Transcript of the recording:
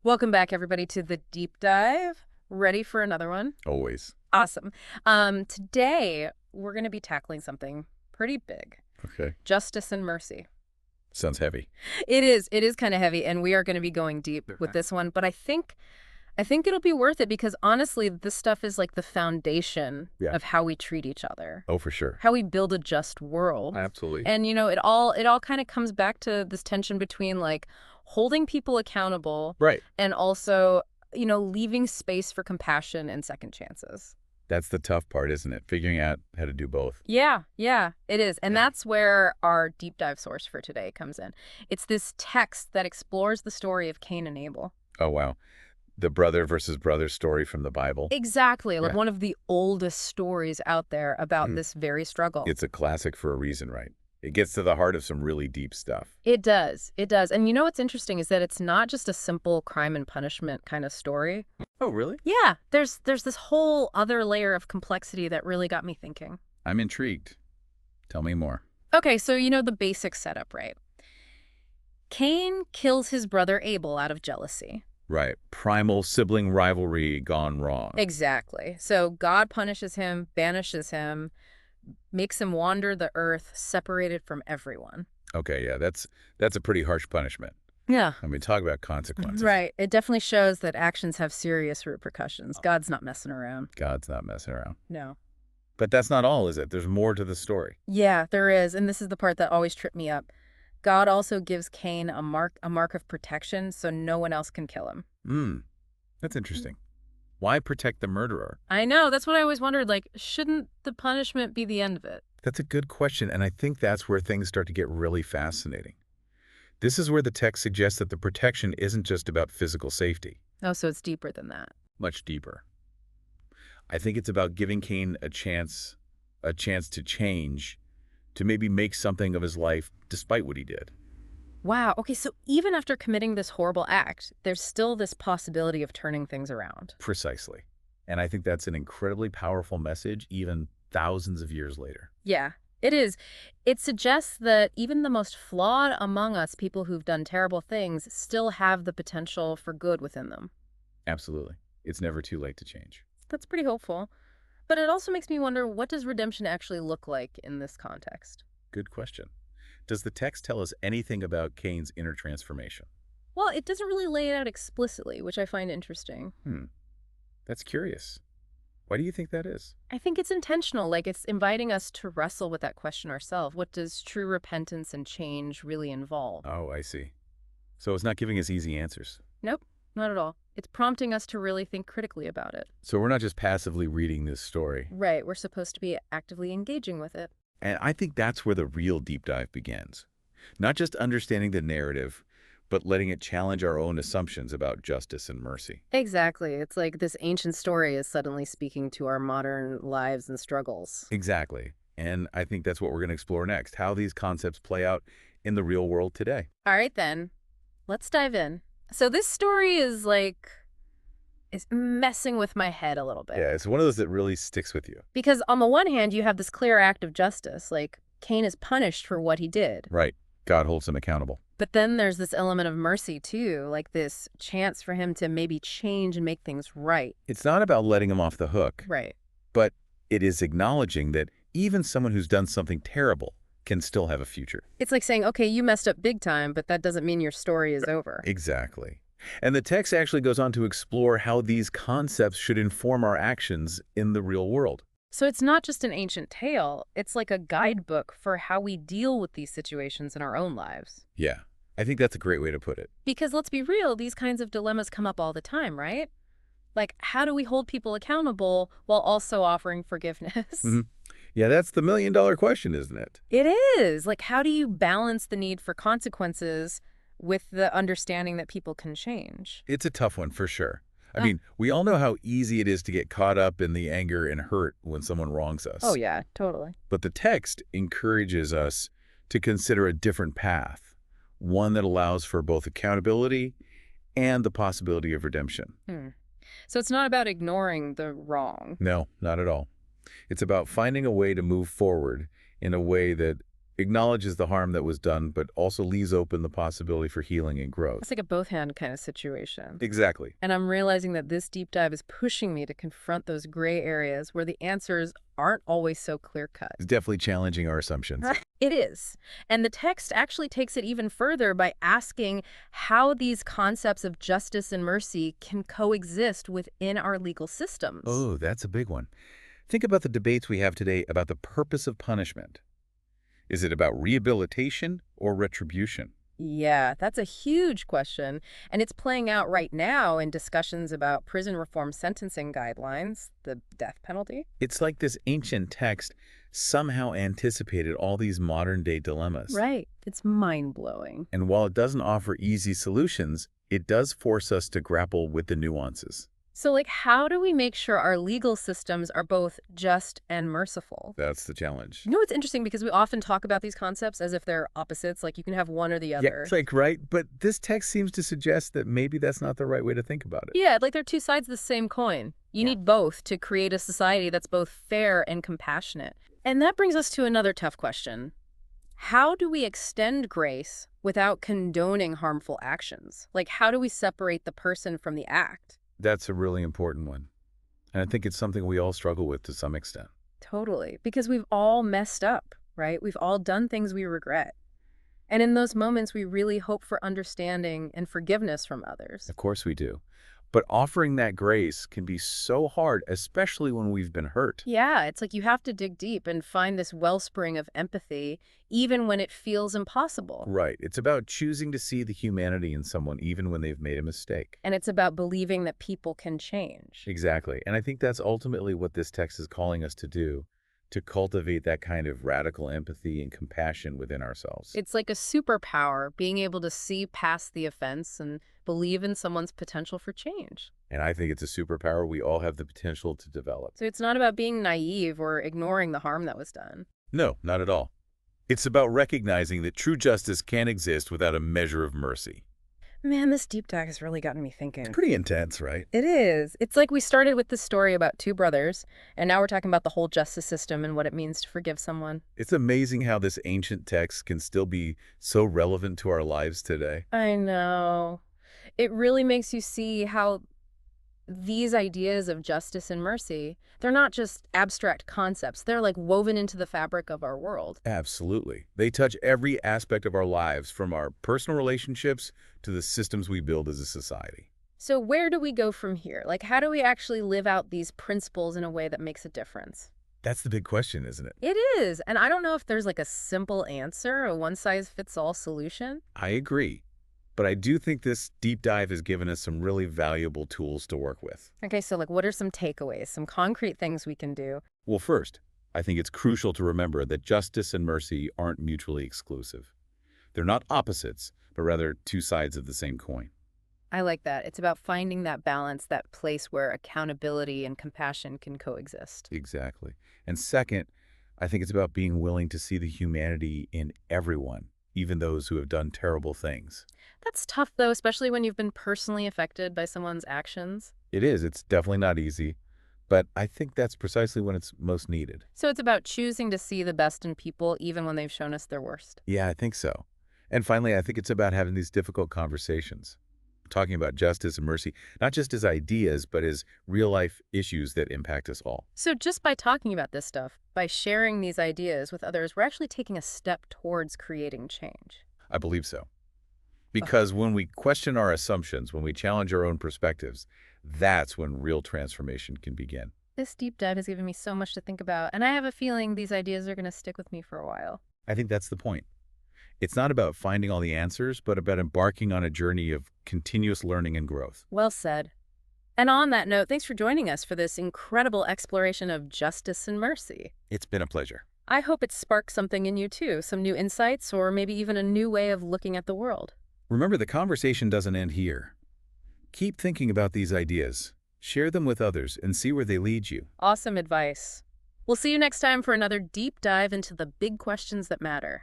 Welcome back, everybody, to the deep dive. Ready for another one? Always. Awesome. Today, we're going to be tackling something pretty big. Okay. Justice and mercy. Sounds heavy. It is. It is kind of heavy, and we are going to be going deep with this one. But I think it'll be worth it because, honestly, this stuff is like the foundation of how we treat each other. Oh, for sure. How we build a just world. Absolutely. And, it all kind of comes back to this tension between, like, holding people accountable. Right. And also, leaving space for compassion and second chances. That's the tough part, isn't it? Figuring out how to do both. Yeah, it is. And that's where our deep dive source for today comes in. It's this text that explores the story of Cain and Abel. Oh, wow. The brother versus brother story from the Bible. Exactly. Like one of the oldest stories out there about this very struggle. It's a classic for a reason, right? It gets to the heart of some really deep stuff. It does. It does. And what's interesting is that it's not just a simple crime and punishment kind of story. Oh, really? Yeah. There's this whole other layer of complexity that really got me thinking. I'm intrigued. Tell me more. Okay, so the basic setup, right? Cain kills his brother Abel out of jealousy. Right. Primal sibling rivalry gone wrong. Exactly. So God punishes him, banishes him, makes him wander the earth, separated from everyone. Okay, yeah, that's a pretty harsh punishment. Yeah. I mean, talk about consequences. Right. It definitely shows that actions have serious repercussions. God's not messing around. God's not messing around. No. But that's not all, is it? There's more to the story. Yeah, there is. And this is the part that always tripped me up. God also gives Cain a mark of protection so no one else can kill him. That's interesting. Why protect the murderer? I know. That's what I always wondered. Like, shouldn't the punishment be the end of it? That's a good question, and I think that's where things start to get really fascinating. This is where the text suggests that the protection isn't just about physical safety. Oh, so it's deeper than that. Much deeper. I think it's about giving Cain a chance to change, to maybe make something of his life despite what he did. Wow. Okay, so even after committing this horrible act, there's still this possibility of turning things around. Precisely. And I think that's an incredibly powerful message, even thousands of years later. Yeah, it is. It suggests that even the most flawed among us, people who've done terrible things, still have the potential for good within them. Absolutely. It's never too late to change. That's pretty hopeful. But it also makes me wonder, what does redemption actually look like in this context? Good question. Does the text tell us anything about Cain's inner transformation? Well, it doesn't really lay it out explicitly, which I find interesting. That's curious. Why do you think that is? I think it's intentional, like it's inviting us to wrestle with that question ourselves. What does true repentance and change really involve? Oh, I see. So it's not giving us easy answers. Nope, not at all. It's prompting us to really think critically about it. So we're not just passively reading this story. Right, we're supposed to be actively engaging with it. And I think that's where the real deep dive begins. Not just understanding the narrative, but letting it challenge our own assumptions about justice and mercy. Exactly. It's like this ancient story is suddenly speaking to our modern lives and struggles. Exactly. And I think that's what we're going to explore next, how these concepts play out in the real world today. All right, then. Let's dive in. So this story is messing with my head a little bit. Yeah, it's one of those that really sticks with you. Because on the one hand, you have this clear act of justice, like Cain is punished for what he did. Right. God holds him accountable. But then there's this element of mercy, too, like this chance for him to maybe change and make things right. It's not about letting him off the hook. Right. But it is acknowledging that even someone who's done something terrible can still have a future. It's like saying, okay, you messed up big time, but that doesn't mean your story is over. Exactly. And the text actually goes on to explore how these concepts should inform our actions in the real world. So it's not just an ancient tale, it's like a guidebook for how we deal with these situations in our own lives. Yeah, I think that's a great way to put it. Because let's be real, these kinds of dilemmas come up all the time, right? Like, how do we hold people accountable while also offering forgiveness? Yeah, that's the million-dollar question, isn't it? It is. Like, how do you balance the need for consequences with the understanding that people can change? It's a tough one for sure. I mean, we all know how easy it is to get caught up in the anger and hurt when someone wrongs us. Oh, yeah, totally. But the text encourages us to consider a different path, one that allows for both accountability and the possibility of redemption. So it's not about ignoring the wrong. No, not at all. It's about finding a way to move forward in a way that acknowledges the harm that was done, but also leaves open the possibility for healing and growth. It's like a both-hand kind of situation. Exactly. And I'm realizing that this deep dive is pushing me to confront those gray areas where the answers aren't always so clear-cut. It's definitely challenging our assumptions. It is. And the text actually takes it even further by asking how these concepts of justice and mercy can coexist within our legal systems. Oh, that's a big one. Think about the debates we have today about the purpose of punishment. Is it about rehabilitation or retribution? Yeah, that's a huge question. And it's playing out right now in discussions about prison reform sentencing guidelines, the death penalty. It's like this ancient text somehow anticipated all these modern-day dilemmas. Right. It's mind-blowing. And while it doesn't offer easy solutions, it does force us to grapple with the nuances. So, like, how do we make sure our legal systems are both just and merciful? That's the challenge. You know, it's interesting because we often talk about these concepts as if they're opposites, like you can have one or the other. Yeah, it's like, right? But this text seems to suggest that maybe that's not the right way to think about it. Yeah, like they're two sides of the same coin. You need both to create a society that's both fair and compassionate. And that brings us to another tough question. How do we extend grace without condoning harmful actions? Like, how do we separate the person from the act? That's a really important one. And I think it's something we all struggle with to some extent. Totally. Because we've all messed up, right? We've all done things we regret. And in those moments, we really hope for understanding and forgiveness from others. Of course we do. But offering that grace can be so hard, especially when we've been hurt. Yeah, it's like you have to dig deep and find this wellspring of empathy, even when it feels impossible. Right. It's about choosing to see the humanity in someone even when they've made a mistake. And it's about believing that people can change. Exactly. And I think that's ultimately what this text is calling us to do, to cultivate that kind of radical empathy and compassion within ourselves. It's like a superpower, being able to see past the offense and believe in someone's potential for change. And I think it's a superpower we all have the potential to develop. So it's not about being naive or ignoring the harm that was done. No, not at all. It's about recognizing that true justice can't exist without a measure of mercy. Man, this deep dive has really gotten me thinking. It's pretty intense, right? It is. It's like we started with this story about two brothers, and now we're talking about the whole justice system and what it means to forgive someone. It's amazing how this ancient text can still be so relevant to our lives today. I know. It really makes you see how these ideas of justice and mercy, they're not just abstract concepts. They're like woven into the fabric of our world. Absolutely. They touch every aspect of our lives, from our personal relationships to the systems we build as a society. So where do we go from here? Like, how do we actually live out these principles in a way that makes a difference? That's the big question, isn't it? It is. And I don't know if there's like a simple answer, a one-size-fits-all solution. I agree. But I do think this deep dive has given us some really valuable tools to work with. Okay, so like what are some takeaways, some concrete things we can do? Well, first, I think it's crucial to remember that justice and mercy aren't mutually exclusive. They're not opposites, but rather two sides of the same coin. I like that. It's about finding that balance, that place where accountability and compassion can coexist. Exactly. And second, I think it's about being willing to see the humanity in everyone, even those who have done terrible things. That's tough, though, especially when you've been personally affected by someone's actions. It is. It's definitely not easy. But I think that's precisely when it's most needed. So it's about choosing to see the best in people, even when they've shown us their worst. Yeah, I think so. And finally, I think it's about having these difficult conversations, talking about justice and mercy, not just as ideas, but as real-life issues that impact us all. So just by talking about this stuff, by sharing these ideas with others, we're actually taking a step towards creating change. I believe so. Because when we question our assumptions, when we challenge our own perspectives, that's when real transformation can begin. This deep dive has given me so much to think about, and I have a feeling these ideas are going to stick with me for a while. I think that's the point. It's not about finding all the answers, but about embarking on a journey of continuous learning and growth. Well said. And on that note, thanks for joining us for this incredible exploration of justice and mercy. It's been a pleasure. I hope it sparked something in you too, some new insights or maybe even a new way of looking at the world. Remember, the conversation doesn't end here. Keep thinking about these ideas, share them with others, and see where they lead you. Awesome advice. We'll see you next time for another deep dive into the big questions that matter.